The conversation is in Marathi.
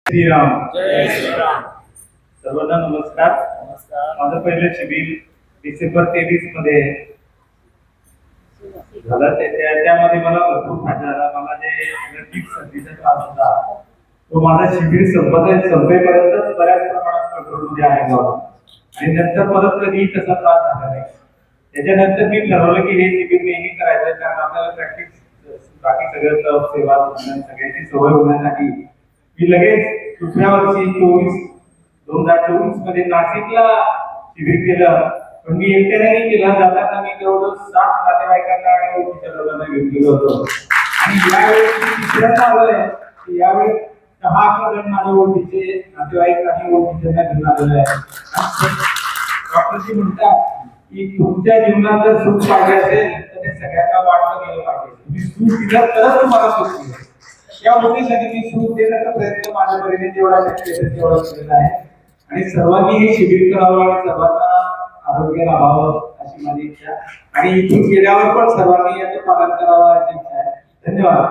श्रीराम. जय श्रीराम. सर्वांना नमस्कार. माझं पहिलं शिबिर डिसेंबर 23 मध्ये झालं. त्यामध्ये मला भरपूर फायदा झाला. मला जे एनर्जिक सर्दीचा त्रास होता तो माझा शिबिर संपेपर्यंत बऱ्याच प्रमाणात कंट्रोलमध्ये आहे आणि नंतर परत कधीही तसा त्रास झाला नाही. त्याच्यानंतर मी ठरवलं की हे शिबिर नेहमी करायचं, कारण आपल्याला प्रॅक्टिस बाकी सगळं सेवा सगळ्याची सवय होण्यासाठी मी लगेच दुसऱ्या वर्षी 2024 मध्ये नाशिकला शिबिर केलं. पण मी एकट्याने नाही केलं. जाताना मी जवळजवळ 7 नातेवाईकांना आणि ओळखीच्या लोकांना घेऊन गेलो होतो. आणि यावेळेस मी तिसऱ्यांदा आलोय की यावेळेस 10-11 जण माझ्या ओळखीचे नातेवाईक आणि ओळखीच्यांना घेऊन आलेले आहे. डॉक्टरजी म्हणतात की तुमच्या जीवनात जर सुख पाहिजे असेल तर ते सगळ्यांना वाटलं गेलं पाहिजे. तुम्ही सुख दिलं तरच तुम्हाला सुख मिळेल. या गोष्टीसाठी मी सुख देण्याचा प्रयत्न माझ्या परीने जेवढा शक्य असेल तेवढा केलेला आहे. आणि सर्वांनी हे शिबिर करावं आणि सर्वांना आरोग्य लाभावं अशी माझी इच्छा. आणि इथून गेल्यावर पण सर्वांनी याचं पालन करावं अशी इच्छा आहे. धन्यवाद.